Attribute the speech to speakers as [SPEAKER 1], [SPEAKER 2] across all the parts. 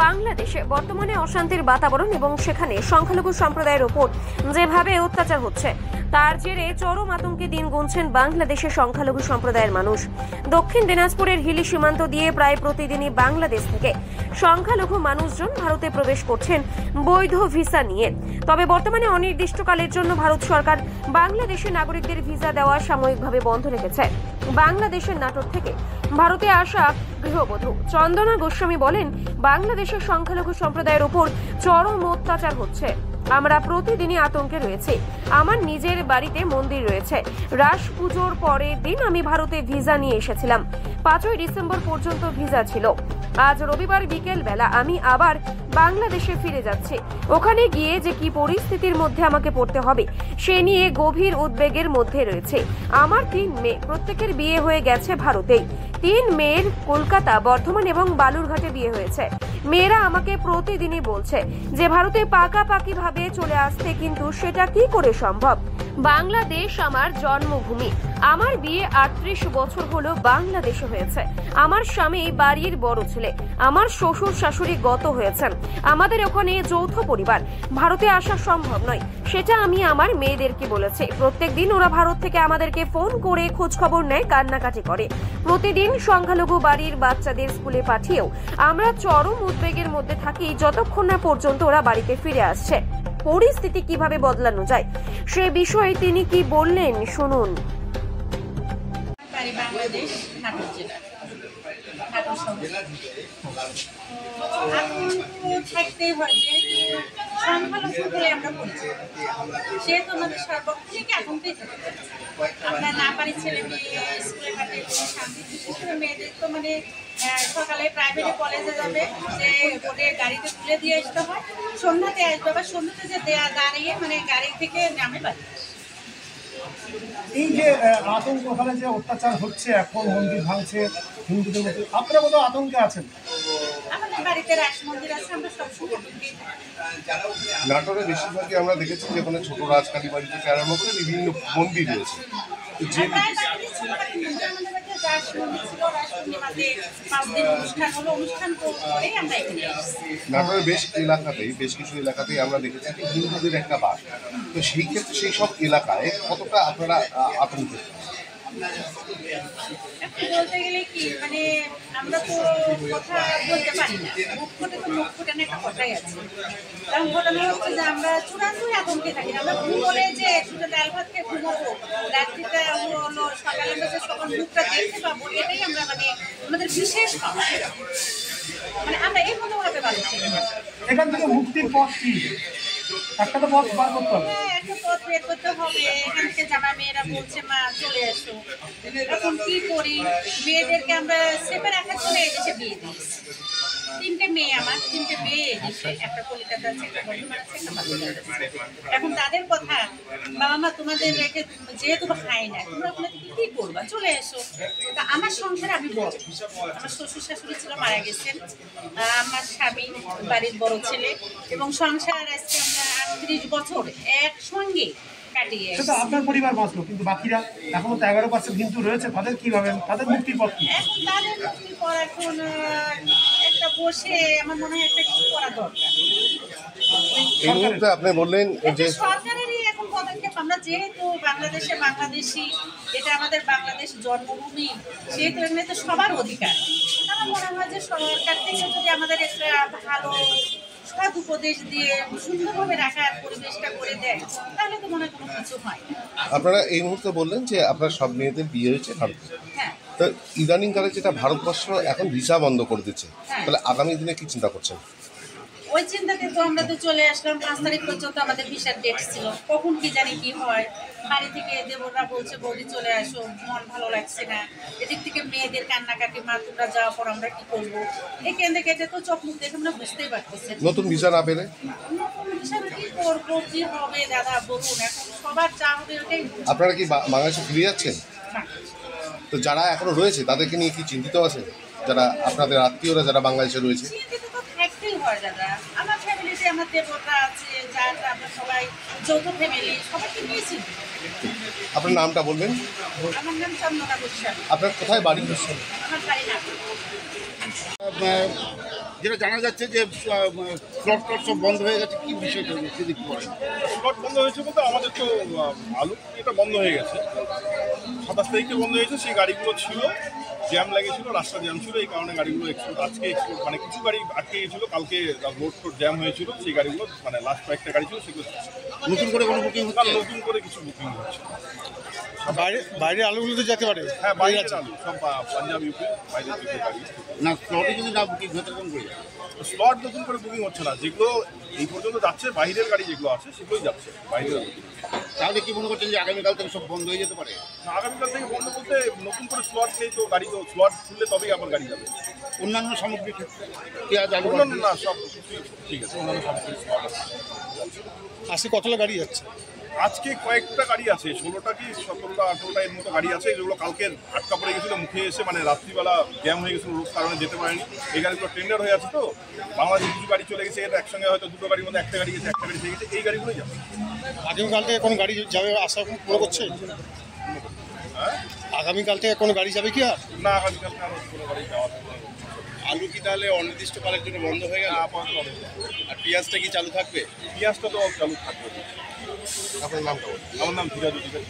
[SPEAKER 1] বাংলাদেশে বর্তমানে অশান্তির বাতাবরণ এবং সেখানে সংখ্যালঘু সম্প্রদায়ের ওপর যেভাবে অত্যাচার হচ্ছে তার জেরে চরম আতঙ্কে দিন গুনছেন বাংলাদেশের সংখ্যালঘু সম্প্রদায়ের মানুষ। দক্ষিণ দিনাজপুরের হিলি সীমান্ত দিয়ে প্রায় প্রতিদিনই বাংলাদেশ থেকে সংখ্যালঘু মানুষজন ভারতে প্রবেশ করছেন বৈধ ভিসা নিয়ে। তবে বর্তমানে অনির্দিষ্টকালের জন্য ভারত সরকার বাংলাদেশের নাগরিকদের ভিসা দেওয়া সাময়িকভাবে বন্ধ রেখেছে। বাংলাদেশের নাটোর থেকে ভারতে আসা গৃহবধূ চন্দনা গোস্বামী বলেন, বাংলাদেশের সংখ্যালঘু সম্প্রদায়ের উপর চরম অত্যাচার হচ্ছে। আমরা প্রতিদিনই আতঙ্কে রয়েছে। আমার নিজের বাড়িতে মন্দির রয়েছে। রাস পুজোর পরের দিন আমি ভারতে ভিসা নিয়ে এসেছিলাম। 5ই ডিসেম্বর পর্যন্ত ভিসা ছিল। আজ রবিবার বিকেল বেলা আমি আবার বাংলাদেশে ফিরে যাচ্ছি। ওখানে গিয়ে যে কি পরিস্থিতির মধ্যে আমাকে পড়তে হবে সে নিয়ে গভীর উদ্বেগের মধ্যে রয়েছে। আমার 3 মেয়ে, প্রত্যেকের বিয়ে হয়ে গেছে ভারতেই। 3 মেয়ের কলকাতা, বর্ধমান এবং বালুরঘাটে বিয়ে হয়েছে। মেয়েরা আমাকে প্রতিদিনই বলছে যে ভারতে পাকাপাকি ভাবে চলে আসতে, কিন্তু সেটা কি করে সম্ভব? বাংলাদেশ আমার জন্মভূমি। আমার বিয়ে 38 বছর হলো বাংলাদেশে হয়েছে। আমার স্বামী বাড়ির বড় ছেলে। আমার শ্বশুর শাশুড়ি গত হয়েছেন। আমাদের ওখানে যৌথ পরিবার। ভারতে আসা সম্ভব নয়, সেটা আমি আমার মেয়েদেরকে বলেছি। প্রত্যেকদিন ওরা ভারত থেকে আমাদেরকে ফোন করে খোঁজ খবর নেয়, কান্নাকাটি করে। প্রতিদিন সংখ্যালঘু বাড়ির বাচ্চাদের স্কুলে পাঠিয়েও আমরা চরম উদ্বেগের মধ্যে থাকি যতক্ষণ না পর্যন্ত ওরা বাড়িতে ফিরে আসছে। পরিস্থিতি কিভাবে বদলানো যায় সে বিষয়ে তিনি কি বললেন শুনুন।
[SPEAKER 2] বাংলাদেশ নাটোর জেলা থাকতেই হয়, যেহেতু সংখ্যালঘু বলে আমরা পরিচিত, সেহেতু আমাদের সর্বক্ষণিক আতঙ্কেই থাকে। আমরা না পারি ছেলে মেয়ে স্কুলে পাঠিয়ে শান্তি, বিশেষ করে মেয়েদের তো মানে সকালে প্রাইভেটে কলেজে যাবে, যে বোর্ডে গাড়িতে তুলে দিয়ে আসতে হয়, সন্ধ্যাতে আসবে, আবার সন্ধ্যাতে যে দাঁড়িয়ে মানে গাড়ি থেকে নামে বাড়ি।
[SPEAKER 3] এই যে আতঙ্ক, ওখানে যে অত্যাচার হচ্ছে, এখন মন্দির ভাঙছে হিন্দুদের মধ্যে, আপনারা কত আতঙ্কে আছেন?
[SPEAKER 2] আমাদের বাড়িতে রাস মন্দির আছে, আমরা সবসময় আতঙ্কে।
[SPEAKER 4] নাটোরে বেশিরভাগই আমরা দেখেছি যে ওখানে ছোট রাজকালী বাড়ি থেকে আরম্ভ করে বিভিন্ন মন্দির রয়েছে। নাটোরের বেশ কিছু এলাকাতেই আমরা দেখেছি যে হিন্দুদের একটা বাস। তো সেই ক্ষেত্রে সেই সব এলাকায় কতটা আপনারা আতঙ্কিত?
[SPEAKER 2] বলতে গেলে কি, মানে আমরা তো কথা বলতে পারি না, মুখ ফুটে তো মুখ ফুটানো একটা কথাই আছে। কারণ ঘটনা হচ্ছে যে আমরা চূড়ান্তই আতঙ্কে থাকি। আমরা ঘুমোলে যে শুধু ডাল ভাত খেয়ে ঘুমোবো, রাত্রিটা হলো সকালে আমরা যে সকাল মুখটা দেখতে পাবো, এটাই আমরা মানে আমাদের বিশেষ পাওয়া। মানে আমরা এই মনোভাবে পাচ্ছি।
[SPEAKER 3] এখান থেকে মুক্তির পথ কি? একটা তো পথ বার করতে হবে।
[SPEAKER 2] একটা পথ বের করতে হবে। এখান থেকে জামা মেয়েরা বলছে মা চলে এসো, এখন কি করি? মেয়েদেরকে আমরা সেপে রাখার জন্য এদেশে বিয়ে দিয়েছি। 3টে মেয়ে, আমার 3টে মেয়ে এদেশে, একটা কলকাতা আছে, একটা বর্ধমান আছে, একটা বালুরঘাট আছে। এখন তাদের কথা, বাবা মা তোমাদের রেখে যেহেতু খাই না, তোমরা ওখানে থেকে কি করবা, চলে এসো। তা আমার সংসারে আমি বড়, আমার শ্বশুর শাশুড়ি ছিল, মারা গেছেন। আমার স্বামী বাড়ির বড় ছেলে, এবং সংসার আজকে আমরা 38 বছর একসঙ্গে কাটিয়ে।
[SPEAKER 3] সেটা আপনার পরিবার বাঁচলো, কিন্তু বাকিরা এখনো তো 11% হিন্দু রয়েছে, তাদের কি ভাবেন? তাদের মুক্তির পথ কি?
[SPEAKER 2] এখন তাদের মুক্তির পর এখন একটা বসে আমার মনে হয় একটা কিছু করা দরকার।
[SPEAKER 4] এই মুহূর্তে আপনি বললেন যে
[SPEAKER 2] সরকারেরই এখন পদক্ষেপ। আমরা যেহেতু বাংলাদেশে বাংলাদেশি, এটা আমাদের বাংলাদেশ জন্মভূমি, সেহেতু এমনিতে সবার অধিকার। আমার মনে হয় যে সরকার থেকে যদি আমাদের একটা ভালো সৎ উপদেশ দিয়ে সুন্দরভাবে রাখার পরিবেশটা করে দেয়, তাহলে তো মনে হয় কোনো কিছু হয়।
[SPEAKER 4] আপনারা এই মুহূর্তে বললেন যে আপনার সব মেয়েদের বিয়ে হয়েছে ভারতে।
[SPEAKER 2] হ্যাঁ,
[SPEAKER 4] তো ইদানিংকালে যেটা ভারতবর্ষ এখন ভিসা বন্ধ করে দিচ্ছে, তাহলে আগামী দিনে কি চিন্তা করছেন?
[SPEAKER 2] ওই চিন্তাতে তো আমরা তো চলে আসলাম। 5 তারিখ পর্যন্ত আমাদের ভিসার ডেট ছিল, কখন কি জানি কি হয়। বাড়ি থেকে দেবররা বলছে বৌদি চলে আসো, মন ভালো লাগছে না। এদিক থেকে মেয়েদের কান্নাকাটি, মা তোমরা যাওয়ার পর আমরা কি করবো। এই কেন্দ্রে কেটে তো চোখ মুখ দেখে আমরা বুঝতেই পারতেছি।
[SPEAKER 4] নতুন ভিসা না পেলে
[SPEAKER 2] নতুন ভিসা কি করবো, কি হবে দাদা বলুন। এখন সবার চা হবে ওটাই।
[SPEAKER 4] আপনারা কি বাংলাদেশে ফিরে যাচ্ছেন? তো যারা এখনো রয়েছে তাদেরকে নিয়ে কি চিন্তিত আছেন? যারা আপনাদের আত্মীয়রা যারা বাংলাদেশে রয়েছে?
[SPEAKER 2] চিন্তিত তো থাকতেই হয় দাদা। আমার ফ্যামিলিতে আমার দেবররা আছে, যারা আমরা সবাই যৌথ ফ্যামিলি, সবাইকে নিয়েছি।
[SPEAKER 4] আপনার নামটা বলবেন?
[SPEAKER 2] আমার নাম চন্দনা গোস্বামী।
[SPEAKER 4] আপনার কোথায় বাড়ি?
[SPEAKER 2] আমার বাড়ি না।
[SPEAKER 5] যেটা জানা যাচ্ছে যে ফ্লট টট সব বন্ধ হয়ে গেছে, কি বিষয়টা যদি একটু বলেন।
[SPEAKER 6] স্লট বন্ধ হয়েছে বলতে আমাদের তো আলু এটা বন্ধ হয়ে গেছে, 27 তারিখে বন্ধ হয়েছে। সেই গাড়িগুলো ছিল, জ্যাম লেগেছিল, রাস্তা জ্যাম ছিল, এই কারণে গাড়িগুলো আজকে মানে কিছু গাড়ি আটকে গিয়েছিল, কালকে রোড টোড জ্যাম হয়েছিল, সেই গাড়িগুলো মানে লাস্ট কয়েকটা গাড়ি ছিল সেগুলো
[SPEAKER 5] নতুন করে কোনো বুকিং হচ্ছে?
[SPEAKER 6] নতুন করে কিছু বুকিং হচ্ছে।
[SPEAKER 3] বাইরে আলুগুলো তো যেতে পারে।
[SPEAKER 6] হ্যাঁ, বাইরের আলু সব পাঞ্জাব ইউপি বাইরের দিকে গাড়ি।
[SPEAKER 5] না স্লটে যদি না বুকিং হতে কোন করে
[SPEAKER 6] স্লট নতুন করে বুকিং হচ্ছে না, যেগুলো এই পর্যন্ত যাচ্ছে বাইরের গাড়ি যেগুলো আছে সেগুলোই যাচ্ছে বাইরের।
[SPEAKER 5] তাহলে কি মনে করছেন যে আগামীকাল থেকে সব বন্ধ হয়ে যেতে পারে?
[SPEAKER 6] আগামীকাল থেকে বন্ধ বলতে নতুন করে স্লট নেই তো, গাড়ি তো স্লট খুললে তবেই আবার গাড়ি যাবে।
[SPEAKER 5] অন্যান্য সামগ্রী ক্ষেত্রে পেঁয়াজ আলু
[SPEAKER 6] অন্যান্য না, সব কিছুই ঠিক আছে, অন্যান্য সব কিছু স্লট আছে।
[SPEAKER 3] আজকে কতটা গাড়ি যাচ্ছে?
[SPEAKER 6] আজকে কয়েকটা গাড়ি আছে, 16টা কি 17টা 18টা এর মতো গাড়ি আছে, যেগুলো কালকে আটকা পড়ে গেছিলো, মুখে এসে মানে রাত্রিবেলা জ্যাম হয়ে গেছিলো, রোড কারণে যেতে পারেনি। এই গাড়িগুলো টেন্ডার হয়ে আছে তো, বাংলাদেশে কিছু গাড়ি চলে গেছে, এটা একসঙ্গে হয়তো দুটো গাড়ির মধ্যে একটা গাড়ি গেছে, একটা গাড়ি থেকে গেছে, এই গাড়িগুলোই যাবে।
[SPEAKER 3] আগামীকাল থেকে কোনো গাড়ি যাবে আশা মনে করছে?
[SPEAKER 6] হ্যাঁ,
[SPEAKER 3] আগামীকাল থেকে কোনো গাড়ি যাবে কি আর?
[SPEAKER 6] না আগামীকাল আর কোনো গাড়ি যাওয়া
[SPEAKER 7] আলু কি তাহলে অনির্দিষ্টকালের জন্য বন্ধ হয়ে গেল?
[SPEAKER 6] আপাতত অনেক।
[SPEAKER 7] আর পেঁয়াজটা কি চালু থাকবে?
[SPEAKER 6] পেঁয়াজটা তো চালু থাকবে।
[SPEAKER 4] আপনার নামটা বলুন।
[SPEAKER 6] আমার নাম ধীরাজ অধিকারী।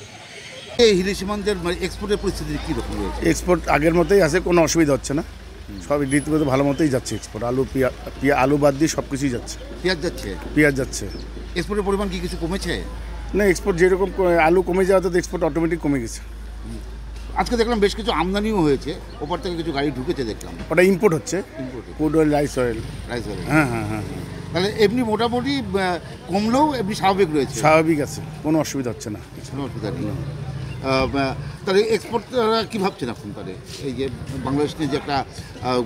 [SPEAKER 5] এই হিলি সীমান্তের এক্সপোর্টের পরিস্থিতি কীরকম রয়েছে?
[SPEAKER 8] এক্সপোর্ট আগের মতোই আছে, কোনো অসুবিধা হচ্ছে না, সব রীতিমতো ভালো মতোই যাচ্ছে এক্সপোর্ট। আলু আলু বাদ দিয়ে সব কিছুই যাচ্ছে।
[SPEAKER 5] পেঁয়াজ যাচ্ছে,
[SPEAKER 8] পেঁয়াজ যাচ্ছে।
[SPEAKER 5] এক্সপোর্টের পরিমাণ কি কিছু কমেছে?
[SPEAKER 8] না, এক্সপোর্ট যেরকম আলু কমে যাওয়াতে তো এক্সপোর্ট অটোমেটিক কমে গেছে।
[SPEAKER 5] আজকে দেখলাম বেশ কিছু আমদানিও হয়েছে, ওপর থেকে কিছু গাড়ি ঢুকেছে দেখলাম।
[SPEAKER 8] ওটা ইম্পোর্ট হচ্ছে,
[SPEAKER 5] ইম্পোর্টে
[SPEAKER 8] food oil, rice oil.
[SPEAKER 5] Rice হয়ে
[SPEAKER 8] হ্যাঁ হ্যাঁ হ্যাঁ,
[SPEAKER 5] তাহলে এমনি মোটামুটি কমলেও এমনি স্বাভাবিক রয়েছে,
[SPEAKER 8] স্বাভাবিক আছে, কোনো অসুবিধা হচ্ছে না।
[SPEAKER 5] কোনো অসুবিধা নেই। তাহলে এক্সপোর্ট কী ভাবছেন এখন? তাহলে এই যে বাংলাদেশ নিয়ে যে একটা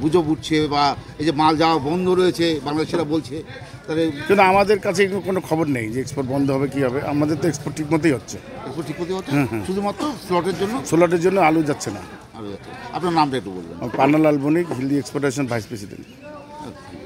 [SPEAKER 5] গুজব উঠছে বা এই যে মাল যাওয়া বন্ধ রয়েছে বাংলাদেশিরা বলছে, তাহলে
[SPEAKER 8] কিন্তু আমাদের কাছে কোনো খবর নেই যে এক্সপোর্ট বন্ধ হবে কী হবে। আমাদের তো এক্সপোর্ট ঠিক মতোই হচ্ছে।
[SPEAKER 5] এক্সপোর্ট ঠিক মতো হচ্ছে, শুধুমাত্র স্লটের জন্য
[SPEAKER 8] সোলাটের জন্য আলু যাচ্ছে না।
[SPEAKER 5] আরও যাচ্ছে। আপনার নামটা একটু বলবেন।
[SPEAKER 8] পান্নালাল বণিক, হিলি এক্সপোর্টেশন ভাইস প্রেসিডেন্ট।
[SPEAKER 5] আচ্ছা।